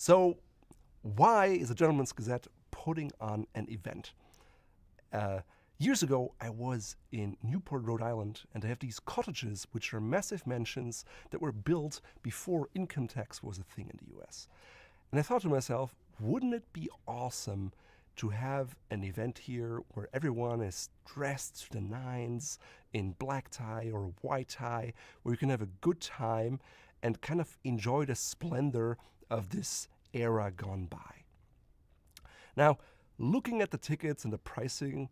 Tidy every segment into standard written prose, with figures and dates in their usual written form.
So, why is the Gentleman's Gazette putting on an event? Years ago, I was in Newport, Rhode Island, and they have these cottages, which are massive mansions that were built before income tax was a thing in the US. And I thought to myself, wouldn't it be awesome to have an event here where everyone is dressed to the nines in black tie or white tie, where you can have a good time and kind of enjoy the splendor of this era gone by. Now, looking at the tickets and the pricing,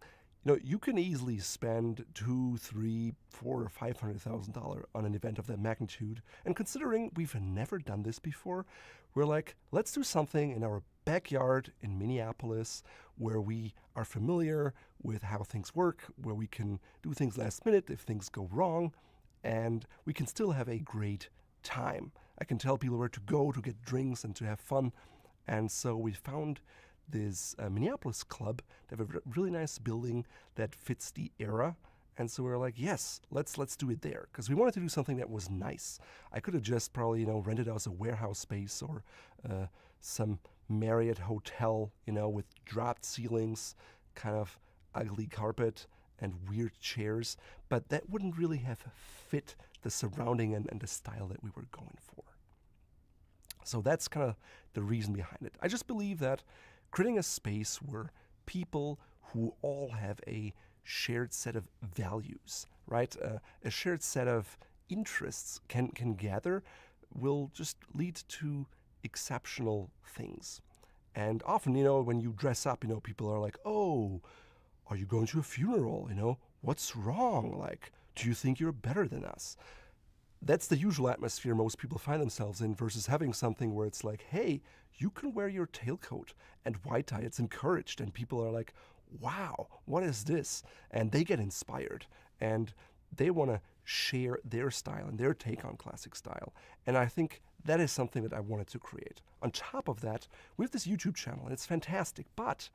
you can easily spend $2, $3, $4, or $500,000 on an event of that magnitude. And considering we've never done this before, we're like, let's do something in our backyard in Minneapolis where we are familiar with how things work, where we can do things last minute if things go wrong, and we can still have a great time. I can tell people where to go to get drinks and to have fun. And so we found this Minneapolis club. They have a really nice building that fits the era. And so we were like, yes, let's do it there. Because we wanted to do something that was nice. I could have just probably, rented out as a warehouse space or some Marriott hotel, with dropped ceilings, kind of ugly carpet and weird chairs. But that wouldn't really have fit the surrounding and the style that we were going for. So that's kind of the reason behind it. I just believe that creating a space where people who all have a shared set of values, right, a shared set of interests can gather will just lead to exceptional things. And often, when you dress up, people are like, oh, are you going to a funeral? What's wrong? Like, do you think you're better than us? That's the usual atmosphere most people find themselves in versus having something where it's like, hey, you can wear your tailcoat and white tie. It's encouraged. And people are like, wow, what is this? And they get inspired. And they want to share their style and their take on classic style. And I think that is something that I wanted to create. On top of that, we have this YouTube channel, and it's fantastic. But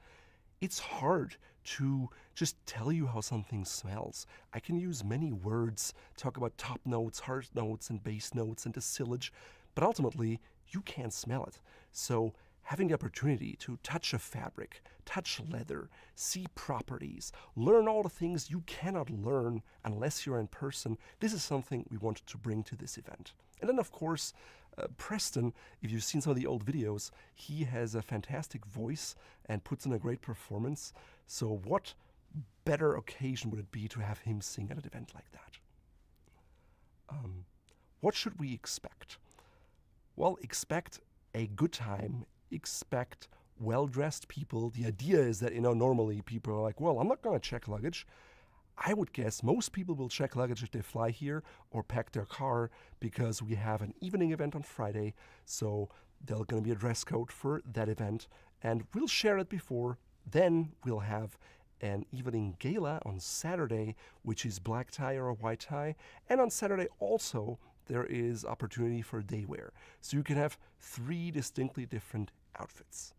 it's hard to just tell you how something smells. I can use many words, talk about top notes, heart notes, and bass notes, and decilage, but ultimately, you can't smell it. So having the opportunity to touch a fabric, touch leather, see properties, learn all the things you cannot learn unless you're in person, this is something we wanted to bring to this event. And then, of course, Preston, if you've seen some of the old videos, he has a fantastic voice and puts in a great performance. So what better occasion would it be to have him sing at an event like that? What should we expect? Well, expect a good time, expect well-dressed people. The idea is that, normally people are like, well, I'm not going to check luggage. I would guess most people will check luggage if they fly here or pack their car because we have an evening event on Friday. So there's going to be a dress code for that event, and we'll share it before. Then we'll have an evening gala on Saturday, which is black tie or a white tie. And on Saturday also, there is opportunity for day wear. So you can have 3 distinctly different outfits.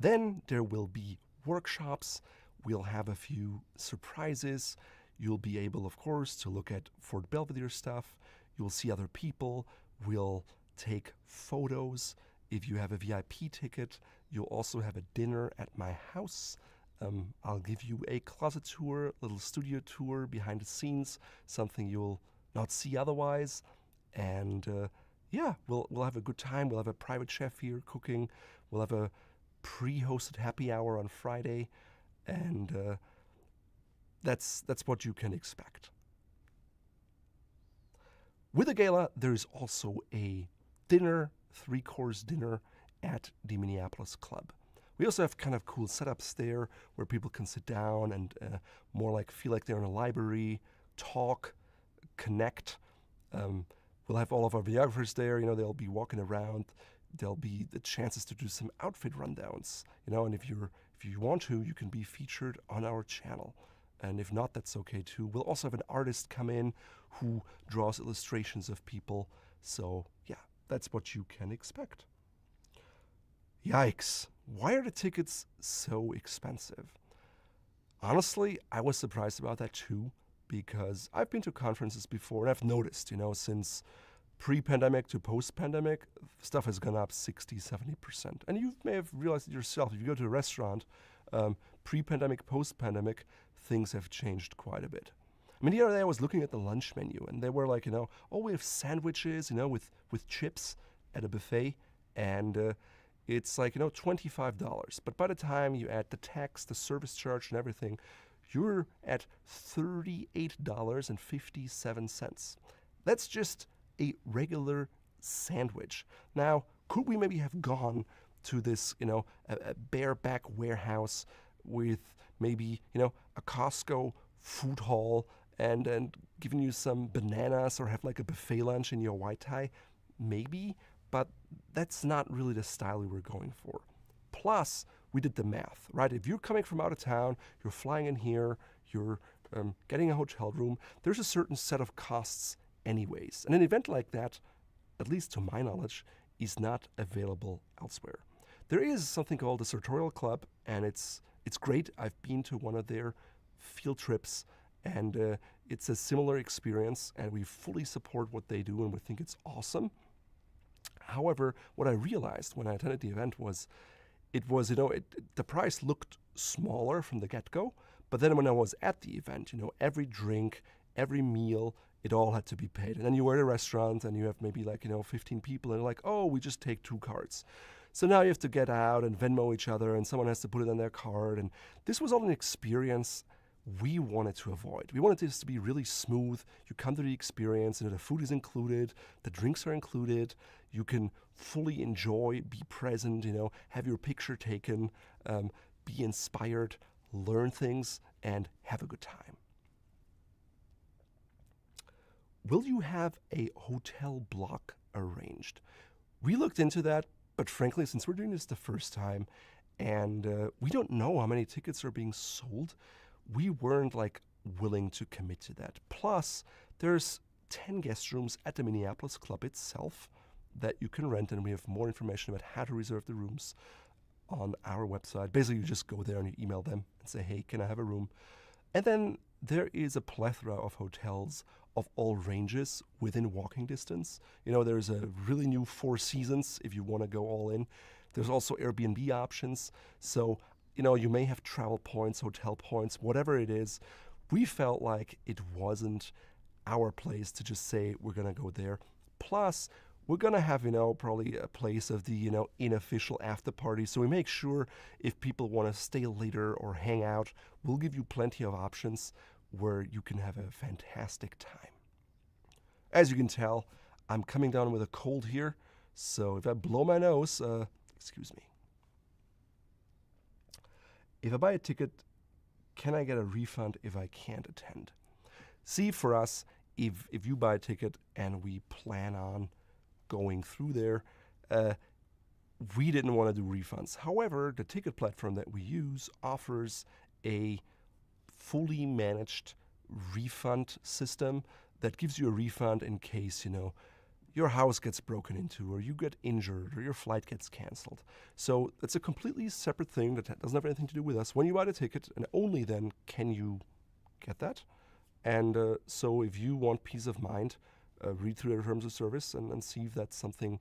Then there will be workshops. We'll have a few surprises. You'll be able, of course, to look at Fort Belvedere stuff. You'll see other people. We'll take photos. If you have a VIP ticket, you'll also have a dinner at my house. I'll give you a closet tour, a little studio tour behind the scenes, something you'll not see otherwise. And we'll have a good time. We'll have a private chef here cooking. We'll have a pre-hosted happy hour on Friday. And that's what you can expect. With the gala, there is also a dinner, 3-course dinner at the Minneapolis Club. We also have kind of cool setups there where people can sit down and more like feel like they're in a library, talk, connect. We'll have all of our videographers there. They'll be walking around. There'll be the chances to do some outfit rundowns. And if you want to, you can be featured on our channel. And if not, that's okay too. We'll also have an artist come in who draws illustrations of people. So yeah, that's what you can expect. Yikes. Why are the tickets so expensive? Honestly, I was surprised about that too, because I've been to conferences before and I've noticed, since pre-pandemic to post-pandemic, stuff has gone up 60, 70%. And you may have realized it yourself. If you go to a restaurant, pre-pandemic, post-pandemic, things have changed quite a bit. I mean, the other day I was looking at the lunch menu, and they were like, oh, we have sandwiches, with chips at a buffet, and it's like, $25. But by the time you add the tax, the service charge, and everything, you're at $38.57. That's just a regular sandwich. Now, could we maybe have gone to this, a bareback warehouse with maybe, a Costco food hall and giving you some bananas, or have like a buffet lunch in your white tie? Maybe, but that's not really the style we were going for. Plus, we did the math, right? If you're coming from out of town, you're flying in here, you're getting a hotel room, there's a certain set of costs anyways. And an event like that, at least to my knowledge, is not available elsewhere. There is something called the Sartorial Club, and it's great. I've been to one of their field trips, and it's a similar experience, and we fully support what they do, and we think it's awesome. However, what I realized when I attended the event was, the price looked smaller from the get-go, but then when I was at the event, every drink, every meal, it all had to be paid. And then you were at a restaurant and you have maybe 15 people, and like, oh, we just take 2 cards. So now you have to get out and Venmo each other, and someone has to put it on their card. And this was all an experience we wanted to avoid. We wanted this to be really smooth. You come to the experience, the food is included, the drinks are included. You can fully enjoy, be present, have your picture taken, be inspired, learn things, and have a good time. Will you have a hotel block arranged? We looked into that, but frankly, since we're doing this the first time, and we don't know how many tickets are being sold, we weren't willing to commit to that. Plus, there's 10 guest rooms at the Minneapolis club itself that you can rent, and we have more information about how to reserve the rooms on our website. Basically, you just go there and you email them and say, hey, can I have a room? And then there is a plethora of hotels of all ranges within walking distance. There's a really new Four Seasons if you want to go all in. There's also Airbnb options. So, you may have travel points, hotel points, whatever it is. We felt like it wasn't our place to just say we're going to go there. Plus, we're going to have, probably a place of the, unofficial after party. So we make sure if people want to stay later or hang out, we'll give you plenty of options where you can have a fantastic time. As you can tell, I'm coming down with a cold here, so if I blow my nose, excuse me. If I buy a ticket, can I get a refund if I can't attend? See, for us, if you buy a ticket and we plan on going through there, we didn't want to do refunds. However, the ticket platform that we use offers a fully managed refund system that gives you a refund in case, your house gets broken into, or you get injured, or your flight gets canceled. So it's a completely separate thing that doesn't have anything to do with us. When you buy the ticket, and only then can you get that. And so if you want peace of mind, read through the terms of service and see if that's something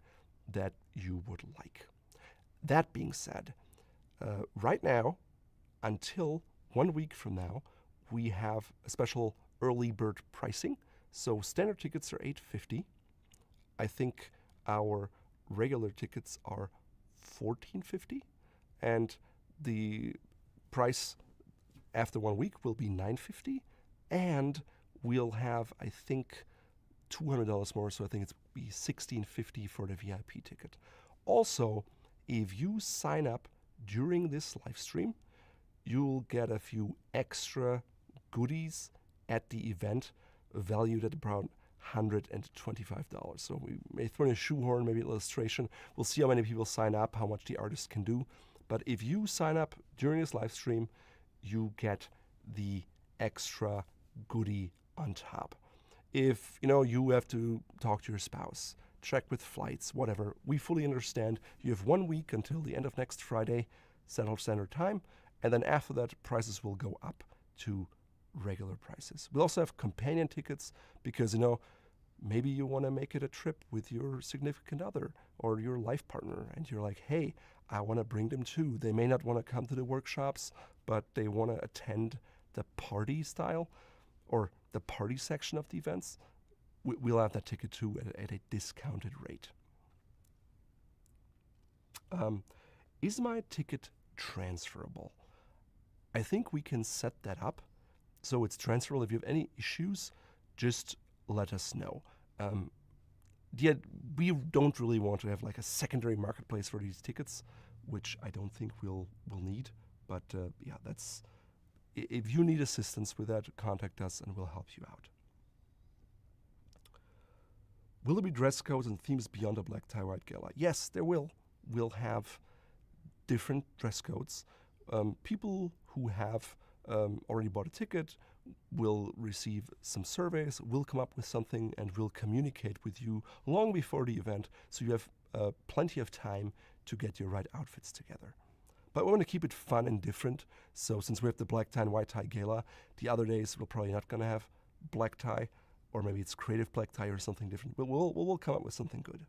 that you would like. That being said, right now, until 1 week from now, we have a special early bird pricing. So standard tickets are $8.50. I think our regular tickets are $14.50, and the price after 1 week will be $9.50, and we'll have, I think, $200 more, so I think it's be $16.50 for the VIP ticket. Also, if you sign up during this live stream, you'll get a few extra goodies at the event valued at around $125. So we may throw in a shoehorn, maybe an illustration. We'll see how many people sign up, how much the artist can do. But if you sign up during this live stream, you get the extra goodie on top. If you have to talk to your spouse, check with flights, whatever, we fully understand. You have 1 week until the end of next Friday, Central Standard Time, and then after that, prices will go up to regular prices. We'll also have companion tickets because, maybe you want to make it a trip with your significant other or your life partner, and you're like, hey, I want to bring them too. They may not want to come to the workshops, but they want to attend the party style or the party section of the events. We'll have that ticket too at a discounted rate. Is my ticket transferable? I think we can set that up so it's transferable. If you have any issues, just let us know. We don't really want to have like a secondary marketplace for these tickets, which I don't think we'll need. But that's, if you need assistance with that, contact us and we'll help you out. Will there be dress codes and themes beyond a black tie white gala? Yes, there will. We'll have different dress codes. People who have already bought a ticket will receive some surveys, we'll come up with something, and we'll communicate with you long before the event, so you have plenty of time to get your right outfits together. But we want to keep it fun and different, so since we have the black tie and white tie gala, the other days we're probably not going to have black tie, or maybe it's creative black tie or something different, but we'll come up with something good.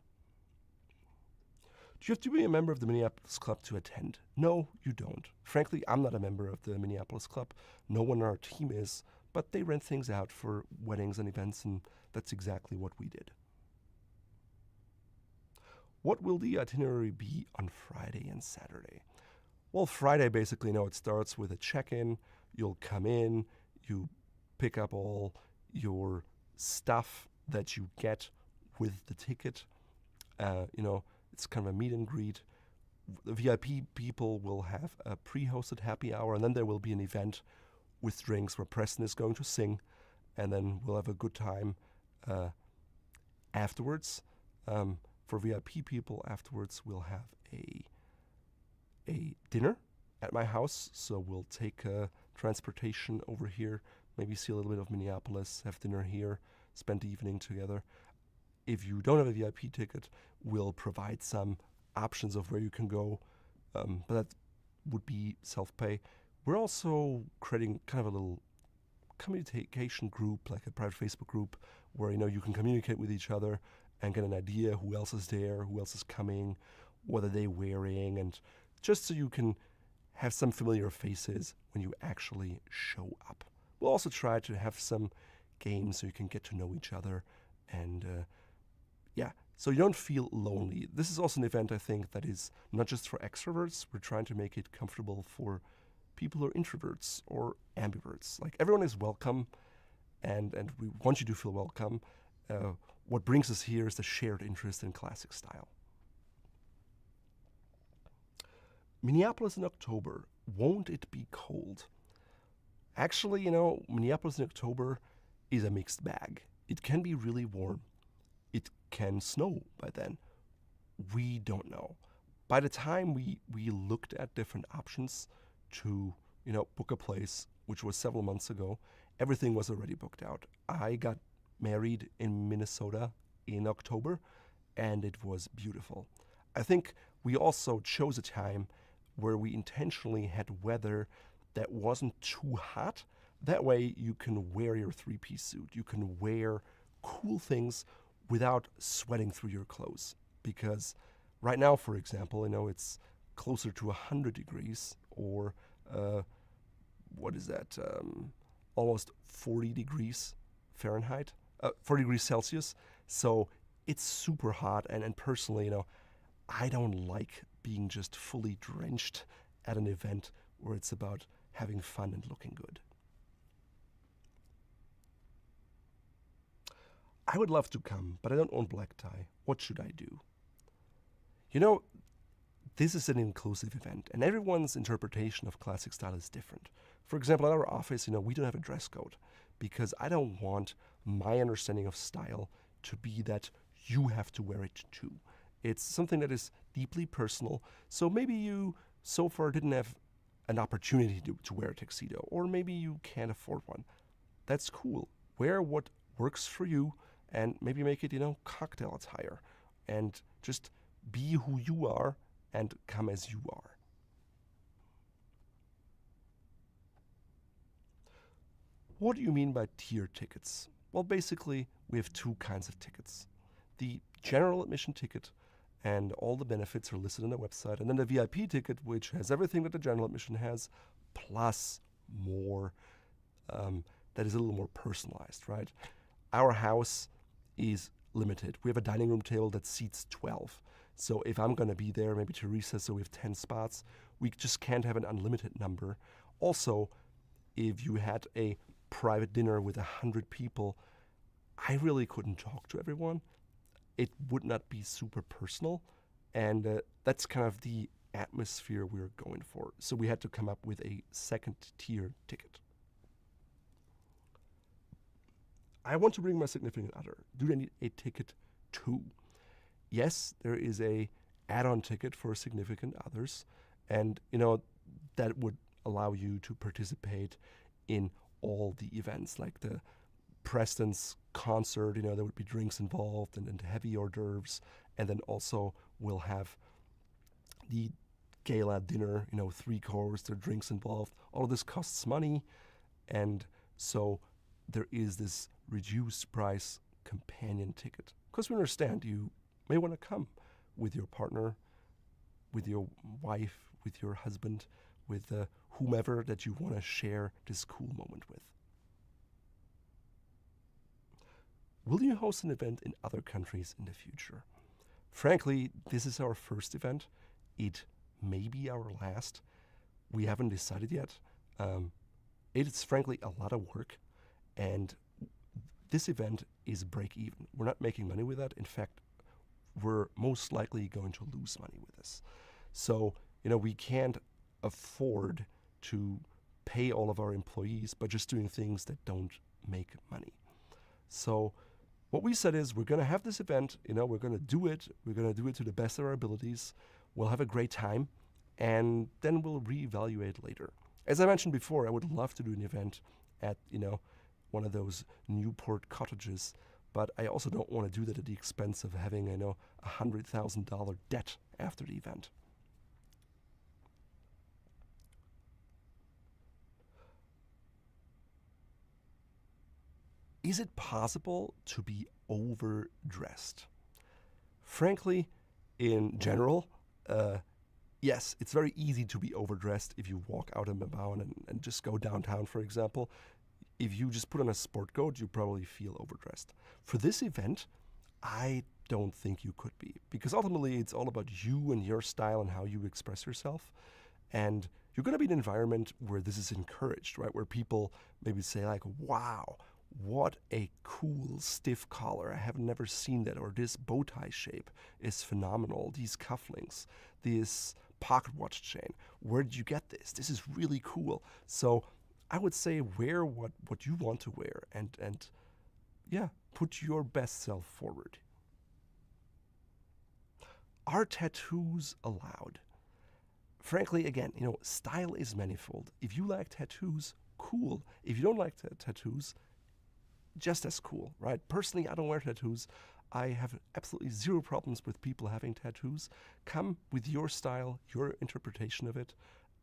Do you have to be a member of the Minneapolis Club to attend? No, you don't. Frankly, I'm not a member of the Minneapolis Club. No one on our team is, but they rent things out for weddings and events, and that's exactly what we did. What will the itinerary be on Friday and Saturday? Well, Friday, basically, it starts with a check-in. You'll come in, you pick up all your stuff that you get with the ticket. It's kind of a meet and greet. The VIP people will have a pre-hosted happy hour, and then there will be an event with drinks where Preston is going to sing, and then we'll have a good time afterwards. For VIP people, afterwards we'll have a dinner at my house, so we'll take transportation over here, maybe see a little bit of Minneapolis, have dinner here, spend the evening together. If you don't have a VIP ticket, we'll provide some options of where you can go, but that would be self-pay. We're also creating kind of a little communication group, like a private Facebook group, where you can communicate with each other and get an idea who else is there, who else is coming, what are they wearing, and just so you can have some familiar faces when you actually show up. We'll also try to have some games so you can get to know each other, and so you don't feel lonely. This is also an event, I think, that is not just for extroverts. We're trying to make it comfortable for people who are introverts or ambiverts. Like, everyone is welcome, and we want you to feel welcome. What brings us here is the shared interest in classic style. Minneapolis in October. Won't it be cold? Actually, Minneapolis in October is a mixed bag. It can be really warm. It can snow by then. We don't know. By the time we looked at different options to, book a place, which was several months ago, everything was already booked out. I got married in Minnesota in October, and it was beautiful. I think we also chose a time where we intentionally had weather that wasn't too hot. That way you can wear your three-piece suit. You can wear cool things without sweating through your clothes. Because right now, for example, it's closer to 100 degrees, or almost 40 degrees Fahrenheit, 40 degrees Celsius. So it's super hot, and personally, I don't like being just fully drenched at an event where it's about having fun and looking good. I would love to come, but I don't own black tie. What should I do? This is an inclusive event, and everyone's interpretation of classic style is different. For example, at our office, we don't have a dress code, because I don't want my understanding of style to be that you have to wear it too. It's something that is deeply personal, so maybe you so far didn't have an opportunity to wear a tuxedo, or maybe you can't afford one. That's cool. Wear what works for you, and maybe make it, cocktail attire, and just be who you are and come as you are. What do you mean by tier tickets? Well, basically, we have two kinds of tickets. The general admission ticket, and all the benefits are listed on the website, and then the VIP ticket, which has everything that the general admission has, plus more, that is a little more personalized, right? Our house is limited. We have a dining room table that seats 12. So if I'm going to be there, maybe Teresa, so we have 10 spots, we just can't have an unlimited number. Also, if you had a private dinner with 100 people, I really couldn't talk to everyone. It would not be super personal, and that's kind of the atmosphere we're going for. So we had to come up with a second-tier ticket. I want to bring my significant other. Do they need a ticket too? Yes, there is a add-on ticket for significant others, and that would allow you to participate in all the events, like the Preston's concert. There would be drinks involved and heavy hors d'oeuvres, and then also we'll have the gala dinner, 3 course, there are drinks involved. All of this costs money, and so there is this reduced price companion ticket, because we understand you may want to come with your partner, with your wife, with your husband, with whomever that you want to share this cool moment with. Will you host an event in other countries in the future? Frankly, this is our first event. It may be our last. We haven't decided yet. It is frankly a lot of work, and this event is break even. We're not making money with that. In fact, we're most likely going to lose money with this. So, we can't afford to pay all of our employees by just doing things that don't make money. So what we said is, we're going to have this event, we're going to do it. We're going to do it to the best of our abilities. We'll have a great time, and then we'll reevaluate later. As I mentioned before, I would love to do an event at, one of those Newport cottages, but I also don't want to do that at the expense of having, $100,000 debt after the event. Is it possible to be overdressed? Frankly, in general, yes, it's very easy to be overdressed if you walk out and about and just go downtown, for example. If you just put on a sport coat, you probably feel overdressed. For this event, I don't think you could be, because ultimately it's all about you and your style and how you express yourself. And you're going to be in an environment where this is encouraged, right? Where people maybe say like, wow, what a cool stiff collar. I have never seen that. Or this bow tie shape is phenomenal. These cufflinks, this pocket watch chain. Where did you get this? This is really cool. So I would say wear what you want to wear, and yeah, put your best self forward. Are tattoos allowed? Frankly, again, style is manifold. If you like tattoos, cool. If you don't like tattoos, just as cool, right? Personally, I don't wear tattoos. I have absolutely zero problems with people having tattoos. Come with your style, your interpretation of it,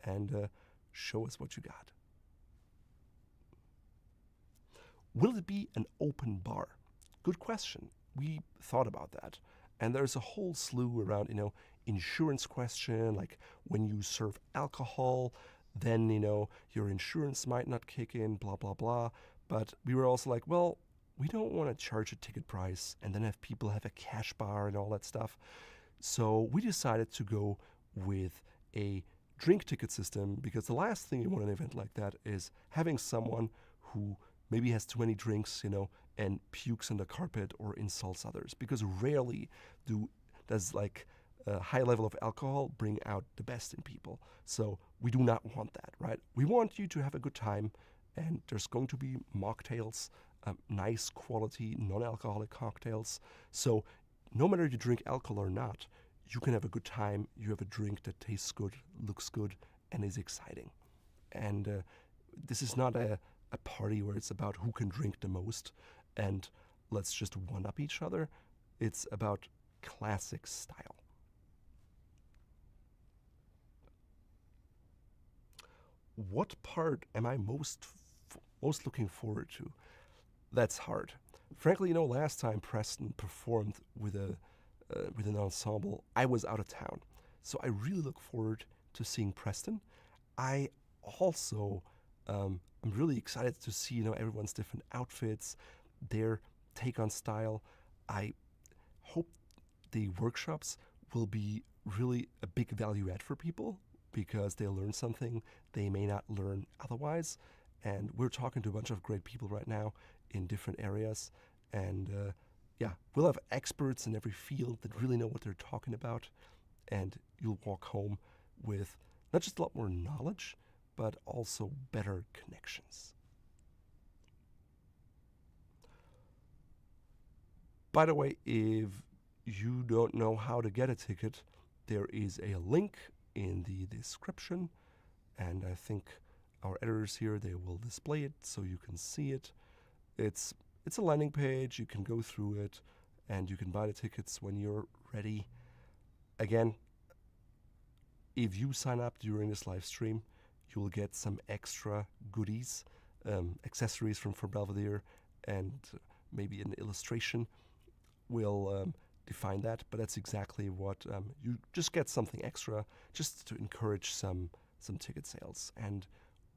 and show us what you got. Will it be an open bar? Good question. We thought about that. And there's a whole slew around, insurance question, like when you serve alcohol, then, your insurance might not kick in, blah, blah, blah. But we were also like, well, we don't want to charge a ticket price and then have people have a cash bar and all that stuff. So we decided to go with a drink ticket system, because the last thing you want in an event like that is having someone who maybe has too many drinks, and pukes on the carpet or insults others, because rarely does like a high level of alcohol bring out the best in people. So we do not want that, right? We want you to have a good time, and there's going to be mocktails, nice quality non-alcoholic cocktails. So no matter you drink alcohol or not, you can have a good time. You have a drink that tastes good, looks good, and is exciting. And this is not a party where it's about who can drink the most and let's just one-up each other. It's about classic style. What part am I most looking forward to? That's hard. Frankly, last time Preston performed with an ensemble, I was out of town. So I really look forward to seeing Preston. I also I'm really excited to see everyone's different outfits, their take on style. I hope the workshops will be really a big value add for people because they'll learn something they may not learn otherwise. And we're talking to a bunch of great people right now in different areas. And yeah, we'll have experts in every field that really know what they're talking about. And you'll walk home with not just a lot more knowledge, but also better connections. By the way, if you don't know how to get a ticket, there is a link in the description, and I think our editors here, they will display it so you can see it. It's a landing page, you can go through it, and you can buy the tickets when you're ready. Again, if you sign up during this live stream, you'll get some extra goodies, accessories from Belvedere, and maybe an illustration will define that. But that's exactly what you just get something extra just to encourage some ticket sales. And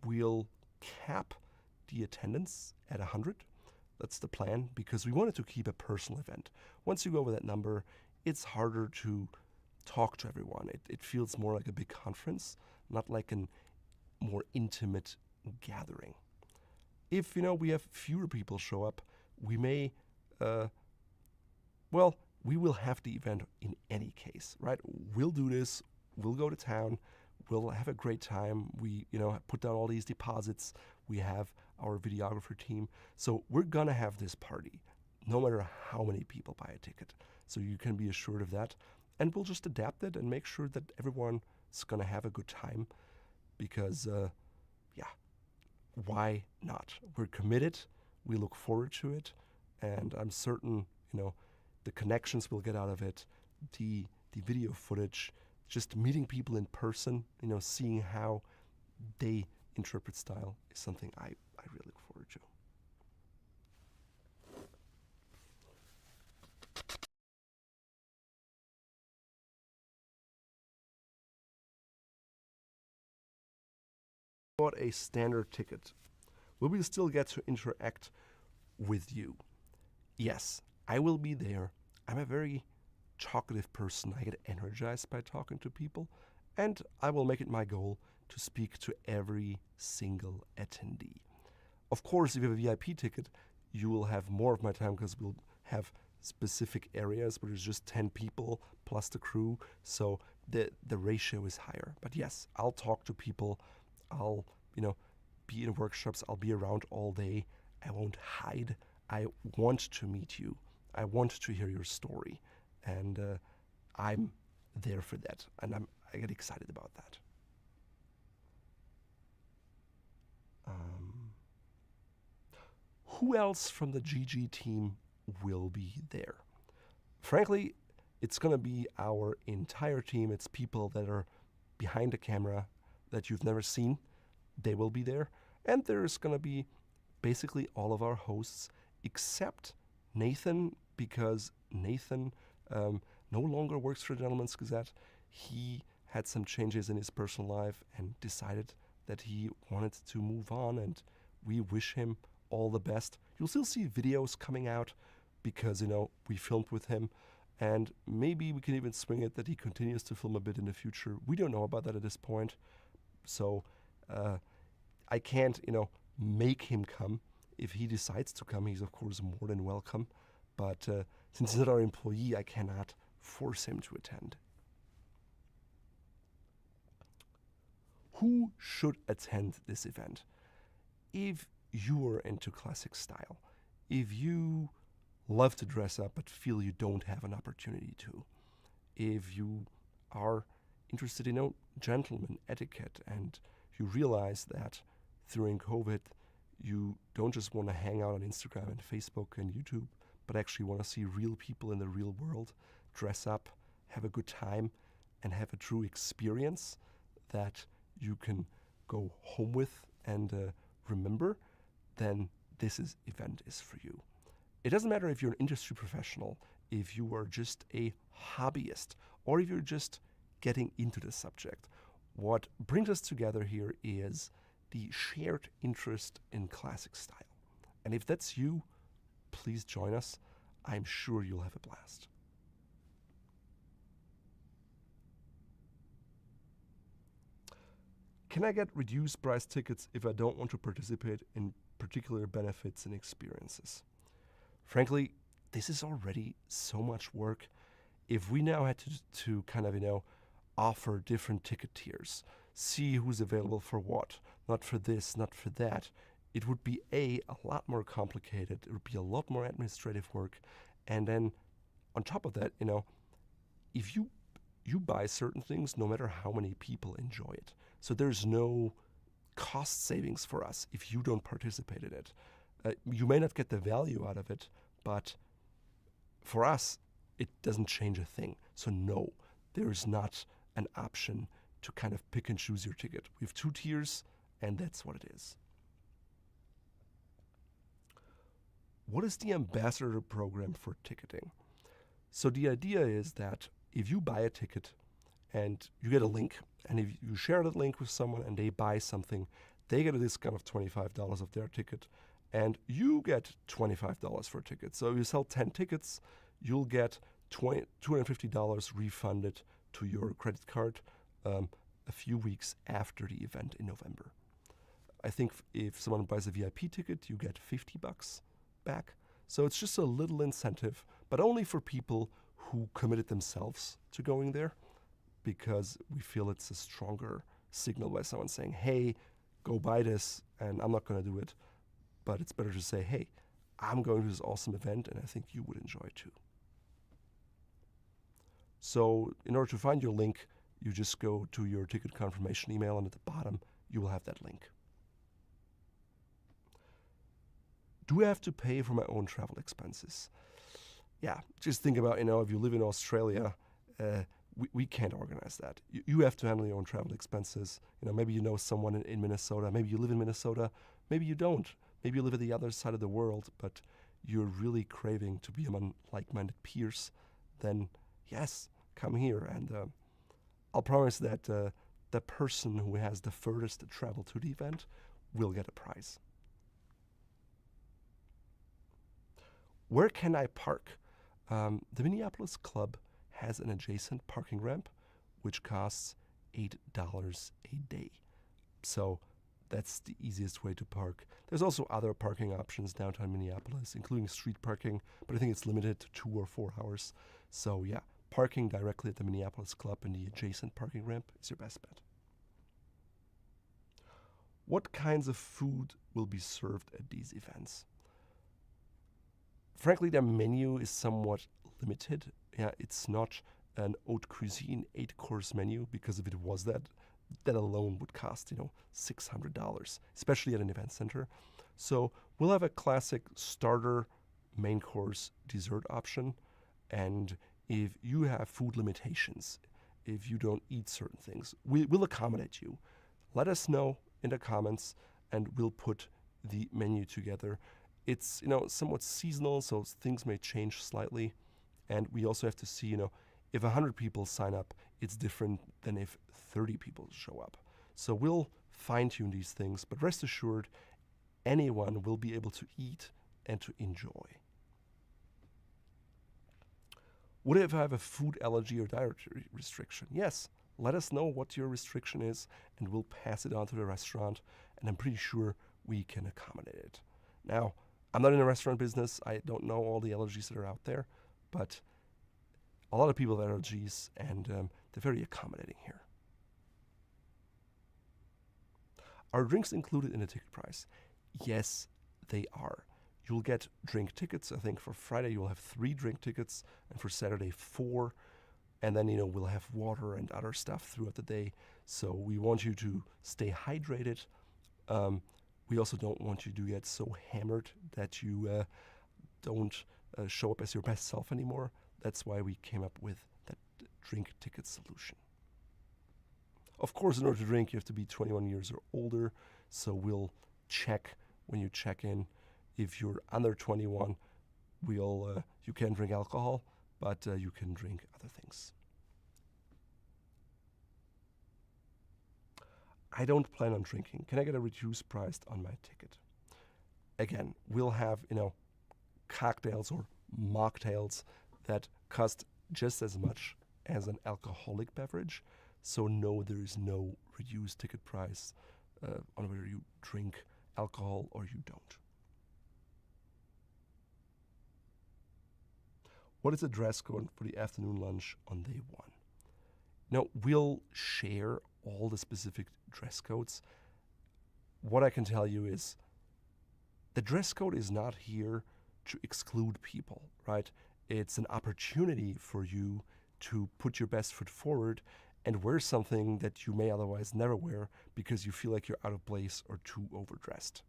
we'll cap the attendance at 100. That's the plan because we wanted to keep a personal event. Once you go over that number, it's harder to talk to everyone. It feels more like a big conference, not like a more intimate gathering. If we have fewer people show up, we may we will have the event in any case, right? We'll do this, we'll go to town, we'll have a great time. We put down all these deposits, we have our videographer team, so we're gonna have this party no matter how many people buy a ticket, so you can be assured of that. And we'll just adapt it and make sure that everyone's gonna have a good time because why not? We're committed, we look forward to it, and I'm certain the connections we'll get out of it, the video footage, just meeting people in person, seeing how they interpret style is something I really look forward to. Bought a standard ticket. Will we still get to interact with you? Yes, I will be there. I'm a very talkative person. I get energized by talking to people, and I will make it my goal to speak to every single attendee. Of course, if you have a VIP ticket, you will have more of my time because we'll have specific areas where there's just 10 people plus the crew, so the ratio is higher. But yes, I'll talk to people. I'll, be in workshops. I'll be around all day. I won't hide. I want to meet you. I want to hear your story. And I'm there for that. And I get excited about that. Who else from the GG team will be there? Frankly, it's going to be our entire team. It's people that are behind the camera that you've never seen. They will be there. And there's going to be basically all of our hosts except Nathan, because Nathan no longer works for the Gentleman's Gazette. He had some changes in his personal life and decided that he wanted to move on, and we wish him all the best. You'll still see videos coming out because, we filmed with him, and maybe we can even swing it that he continues to film a bit in the future. We don't know about that at this point, so I can't, make him come. If he decides to come, he's of course more than welcome, but since he's not our employee, I cannot force him to attend. Who should attend this event? If you are into classic style, if you love to dress up but feel you don't have an opportunity to, if you are interested in gentleman etiquette and you realize that during COVID you don't just want to hang out on Instagram and Facebook and YouTube, but actually want to see real people in the real world, dress up, have a good time, and have a true experience that you can go home with and remember, then this event is for you. It doesn't matter if you're an industry professional, if you are just a hobbyist, or if you're just getting into the subject. What brings us together here is the shared interest in classic style. And if that's you, please join us. I'm sure you'll have a blast. Can I get reduced price tickets if I don't want to participate in particular benefits and experiences? Frankly, this is already so much work. If we now had to kind of, offer different ticket tiers, see who's available for what, not for this, not for that, it would be a lot more complicated. It would be a lot more administrative work. And then on top of that, if you buy certain things, no matter how many people enjoy it. So there's no cost savings for us if you don't participate in it. You may not get the value out of it, but for us, it doesn't change a thing. So no, there's not an option to kind of pick and choose your ticket. We have 2 tiers, and that's what it is. What is the ambassador program for ticketing? So the idea is that if you buy a ticket and you get a link, and if you share that link with someone and they buy something, they get a discount of $25 of their ticket, and you get $25 for a ticket. So if you sell 10 tickets, you'll get $250 refunded to your credit card a few weeks after the event in November. I think if someone buys a VIP ticket, you get $50 back. So it's just a little incentive, but only for people who committed themselves to going there, because we feel it's a stronger signal by someone saying, hey, go buy this, and I'm not going to do it. But it's better to say, hey, I'm going to this awesome event, and I think you would enjoy it too. So in order to find your link, you just go to your ticket confirmation email, and at the bottom, you will have that link. Do I have to pay for my own travel expenses? Yeah, just think about, if you live in Australia, we can't organize that. You have to handle your own travel expenses. Maybe you know someone in Minnesota. Maybe you live in Minnesota. Maybe you don't. Maybe you live at the other side of the world, but you're really craving to be among like-minded peers. Then, yes, come here, and I'll promise that the person who has the furthest travel to the event will get a prize. Where can I park? The Minneapolis Club has an adjacent parking ramp, which costs $8 a day. So that's the easiest way to park. There's also other parking options downtown Minneapolis, including street parking, but I think it's limited to 2 or 4 hours. So yeah, parking directly at the Minneapolis Club in the adjacent parking ramp is your best bet. What kinds of food will be served at these events? Frankly, their menu is somewhat limited. Yeah, it's not an haute cuisine 8-course menu, because if it was that alone would cost, $600, especially at an event center. So we'll have a classic starter, main course, dessert option. And if you have food limitations, if you don't eat certain things, we'll accommodate you. Let us know in the comments, and we'll put the menu together. It's, somewhat seasonal, so things may change slightly. And we also have to see, if 100 people sign up, it's different than if 30 people show up. So we'll fine-tune these things, but rest assured, anyone will be able to eat and to enjoy. What if I have a food allergy or dietary restriction? Yes, let us know what your restriction is, and we'll pass it on to the restaurant, and I'm pretty sure we can accommodate it. Now, I'm not in the restaurant business. I don't know all the allergies that are out there, but a lot of people have allergies, and they're very accommodating here. Are drinks included in the ticket price? Yes, they are. You'll get drink tickets. I think for Friday you'll have 3 drink tickets, and for Saturday 4. And then, we'll have water and other stuff throughout the day. So we want you to stay hydrated. We also don't want you to get so hammered that you don't show up as your best self anymore. That's why we came up with that drink ticket solution. Of course, in order to drink, you have to be 21 years or older. So we'll check when you check in. If you're under 21, you can drink alcohol, but you can drink other things. I don't plan on drinking. Can I get a reduced price on my ticket? Again, we'll have, cocktails or mocktails that cost just as much as an alcoholic beverage. So no, there is no reduced ticket price on whether you drink alcohol or you don't. What is the dress code for the afternoon lunch on day one? Now, we'll share all the specific dress codes. What I can tell you is the dress code is not here to exclude people, right? It's an opportunity for you to put your best foot forward and wear something that you may otherwise never wear because you feel like you're out of place or too overdressed.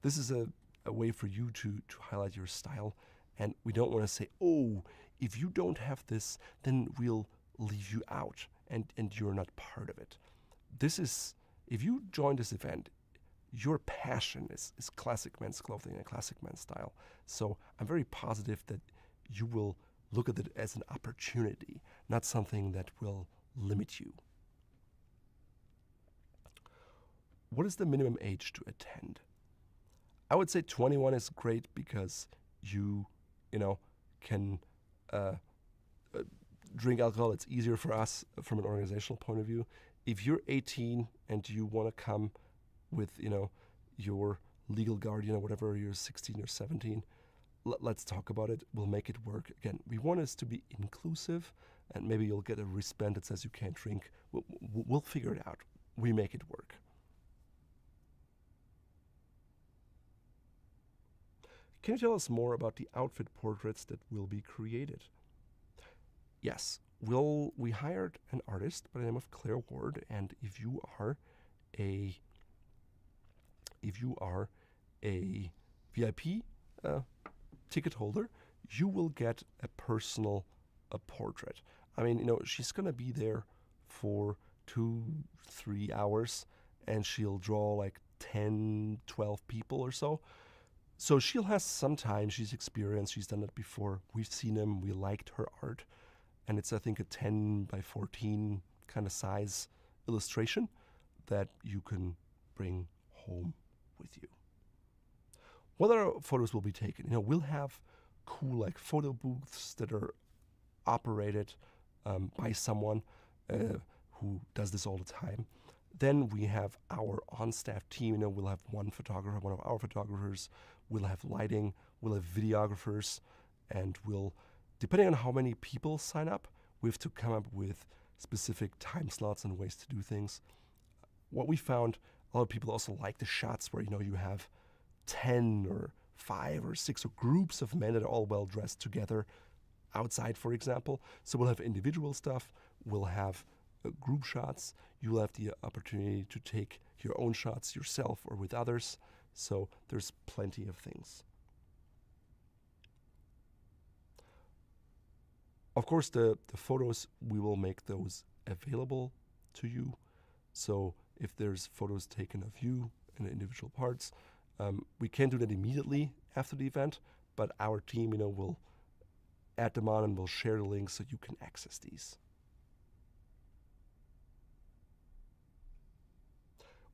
This is a way for you to highlight your style, and we don't want to say, oh, if you don't have this, then we'll leave you out and you're not part of it. If you join this event, your passion is classic men's clothing and classic men's style. So I'm very positive that you will look at it as an opportunity, not something that will limit you. What is the minimum age to attend? I would say 21 is great because you can drink alcohol. It's easier for us from an organizational point of view. If you're 18 and you want to come with, your legal guardian or whatever, you're 16 or 17, let's talk about it. We'll make it work. Again, we want us to be inclusive, and maybe you'll get a wristband that says you can't drink. We'll figure it out. We make it work. Can you tell us more about the outfit portraits that will be created? Yes, we hired an artist by the name of Claire Ward, and if you are a VIP ticket holder, you will get a personal portrait. I mean, she's gonna be there for 2-3 hours, and she'll draw like 10-12 people or so. So she'll have some time. She's experienced. She's done it before. We've seen them. We liked her art. And it's, I think, a 10 by 14 kind of size illustration that you can bring home with you. What other photos will be taken? We'll have cool like photo booths that are operated by someone who does this all the time. Then we have our on-staff team. We'll have one photographer, one of our photographers. We'll have lighting. We'll have videographers, and depending on how many people sign up, we have to come up with specific time slots and ways to do things. What we found, a lot of people also like the shots where you have 10 or 5 or 6 or groups of men that are all well dressed together outside, for example. So we'll have individual stuff. We'll have group shots. You'll have the opportunity to take your own shots yourself or with others. So there's plenty of things. Of course, the photos, we will make those available to you. So if there's photos taken of you in the individual parts, we can't do that immediately after the event, but our team, will add them on and we'll share the links so you can access these.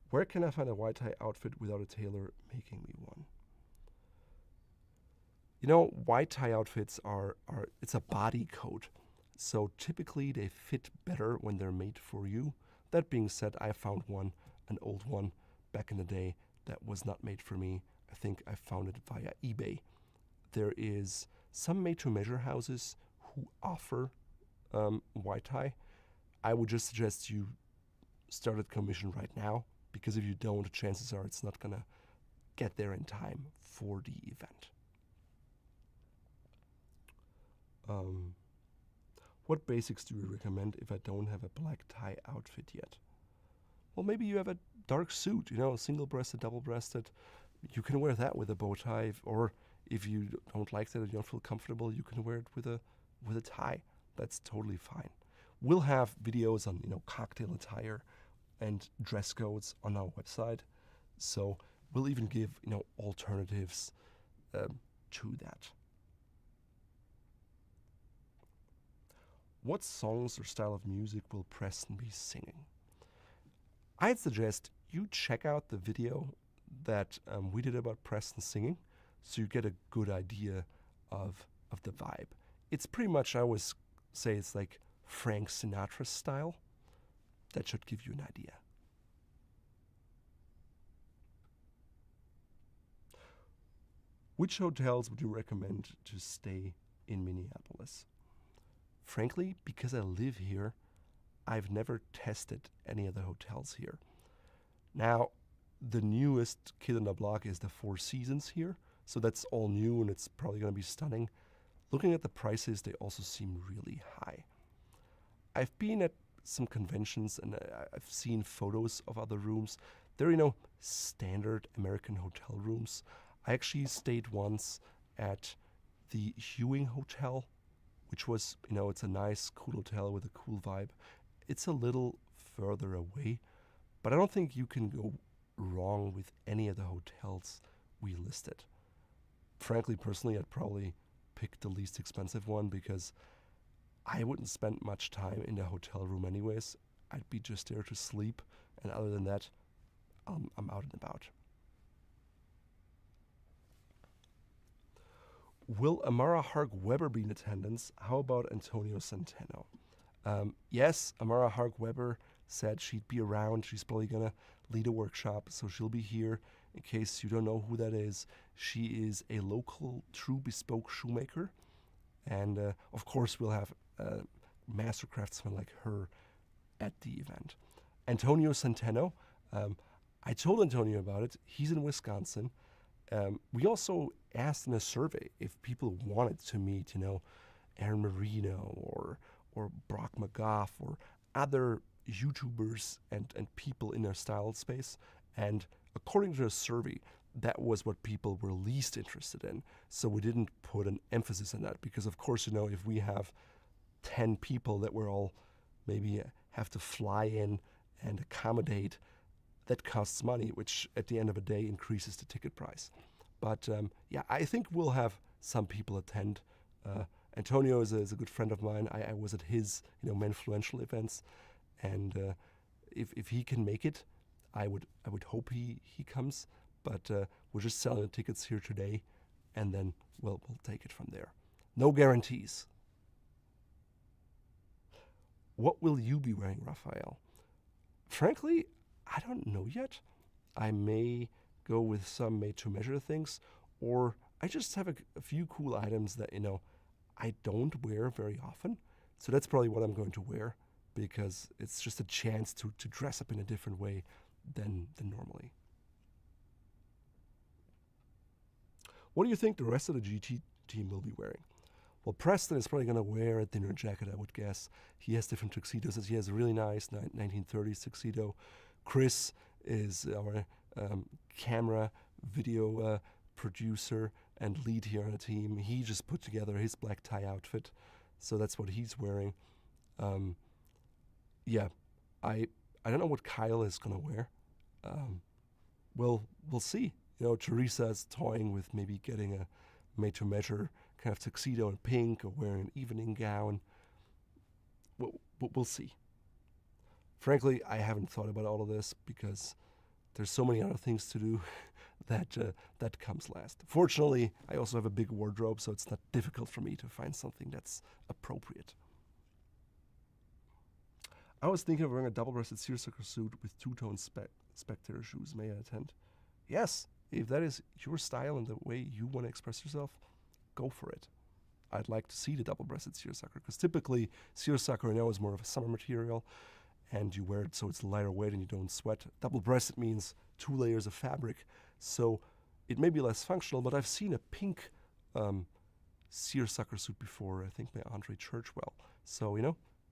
Where can I find a white tie outfit without a tailor making me one? White tie outfits it's a body coat. So typically they fit better when they're made for you. That being said, I found an old one back in the day that was not made for me. I think I found it via eBay. There is some made-to-measure houses who offer white tie. I would just suggest you start at commission right now, because if you don't, chances are it's not gonna get there in time for the event. What basics do you recommend if I don't have a black tie outfit yet? Well, maybe you have a dark suit, single-breasted, double-breasted. You can wear that with a bow tie, or if you don't like that or you don't feel comfortable, you can wear it with a tie. That's totally fine. We'll have videos on cocktail attire and dress codes on our website, so we'll even give alternatives to that. what songs or style of music will Preston be singing? I'd suggest you check out the video that we did about Preston singing, so you get a good idea of the vibe. It's pretty much, I always say, it's like Frank Sinatra style. That should give you an idea. Which hotels would you recommend to stay in Minneapolis? Frankly, because I live here, I've never tested any of the hotels here. Now, the newest kid on the block is the Four Seasons here, so that's all new and it's probably going to be stunning. Looking at the prices, they also seem really high. I've been at some conventions and I've seen photos of other rooms. They're, standard American hotel rooms. I actually stayed once at the Hewing Hotel, which was, it's a nice, cool hotel with a cool vibe. It's a little further away, but I don't think you can go wrong with any of the hotels we listed. Frankly, personally, I'd probably pick the least expensive one because I wouldn't spend much time in the hotel room anyways. I'd be just there to sleep, and other than that, I'm out and about. Will Amara Harg-Weber be in attendance? How about Antonio Centeno? Yes, Amara Harg-Weber said she'd be around. She's probably going to lead a workshop, so she'll be here. In case you don't know who that is, she is a local true bespoke shoemaker. And, of course, we'll have master craftsmen like her at the event. Antonio Centeno, I told Antonio about it. He's in Wisconsin. We also asked in a survey if people wanted to meet, Aaron Marino or Brock McGough or other YouTubers and people in their style space. And according to the survey, that was what people were least interested in. So we didn't put an emphasis on that because, of course, if we have 10 people that we're all maybe have to fly in and accommodate, that costs money, which at the end of the day increases the ticket price. But I think we'll have some people attend. Antonio is a good friend of mine. I was at his Menfluential events, and if he can make it, I would hope he comes. But we're just selling the tickets here today, and then we'll take it from there. No guarantees. What will you be wearing, Raphael? Frankly, I don't know yet. I may go with some made-to-measure things, or I just have a few cool items that, I don't wear very often. So that's probably what I'm going to wear because it's just a chance to dress up in a different way than normally. What do you think the rest of the GT team will be wearing? Well, Preston is probably going to wear a dinner jacket, I would guess. He has different tuxedos. He has a really nice 1930s tuxedo. Chris is our camera video producer and lead here on the team. He just put together his black tie outfit, so that's what he's wearing. I don't know what Kyle is going to wear. We'll see. Teresa is toying with maybe getting a made-to-measure kind of tuxedo in pink or wearing an evening gown. We'll see. Frankly, I haven't thought about all of this because there's so many other things to do that comes last. Fortunately, I also have a big wardrobe, so it's not difficult for me to find something that's appropriate. I was thinking of wearing a double-breasted seersucker suit with two-tone spectator shoes. May I attend? Yes, if that is your style and the way you want to express yourself, go for it. I'd like to see the double-breasted seersucker because typically seersucker is more of a summer material, and you wear it so it's lighter weight and you don't sweat. Double-breasted means 2 layers of fabric, so it may be less functional, but I've seen a pink seersucker suit before, I think by Andre Churchwell. So,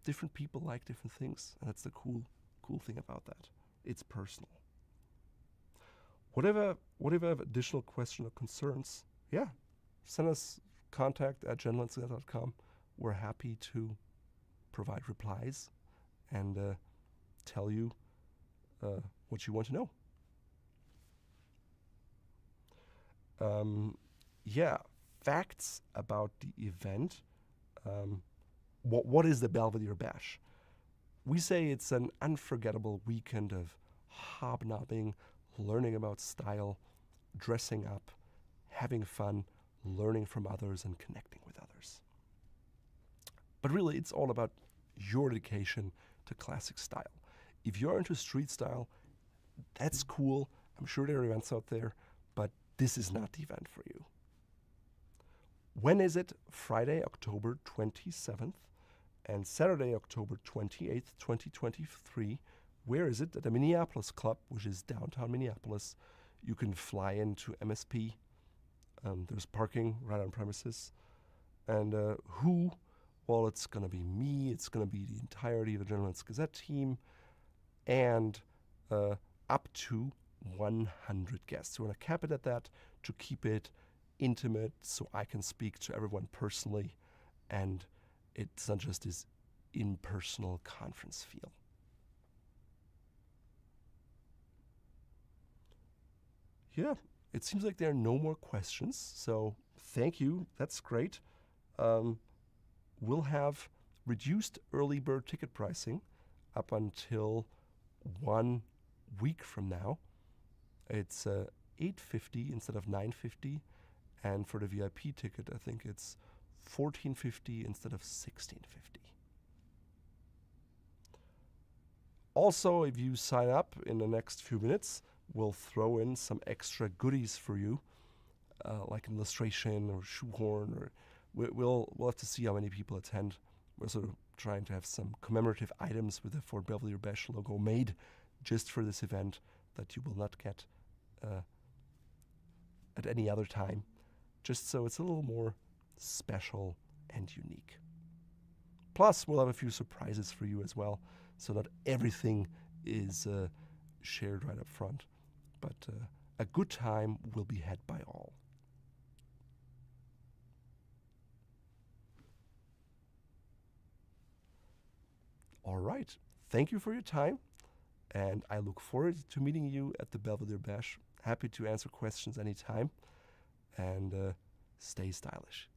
different people like different things, and that's the cool thing about that. It's personal. Whatever have additional questions or concerns, send us contact@gentlemandsgazette.com. We're happy to provide replies and tell you what you want to know. Facts about the event. what is the Belvedere Bash? We say it's an unforgettable weekend of hobnobbing, learning about style, dressing up, having fun, learning from others, and connecting with others. But really, it's all about your dedication to classic style. If you're into street style, that's cool. I'm sure there are events out there, but this is not the event for you. When is it? Friday, October 27th and Saturday, October 28th, 2023. Where is it? At the Minneapolis Club, which is downtown Minneapolis. You can fly into MSP. There's parking right on premises. And who? Well, it's going to be me. It's going to be the entirety of the Gentleman's Gazette team. And up to 100 guests. We want to cap it at that to keep it intimate so I can speak to everyone personally and it's not just this impersonal conference feel. Yeah, it seems like there are no more questions, so thank you. That's great. We'll have reduced early bird ticket pricing up until 1 week from now. It's $8.50 instead of $9.50, and for the VIP ticket, I think it's $14.50 instead of $16.50. Also, if you sign up in the next few minutes, we'll throw in some extra goodies for you, like an illustration or shoehorn, or we'll have to see how many people attend. We're sort of trying to have some commemorative items with the Fort Belvedere Bash logo made just for this event that you will not get at any other time, just so it's a little more special and unique. Plus, we'll have a few surprises for you as well, so not everything is shared right up front, but a good time will be had by all. All right, thank you for your time, and I look forward to meeting you at the Belvedere Bash. Happy to answer questions anytime, and stay stylish.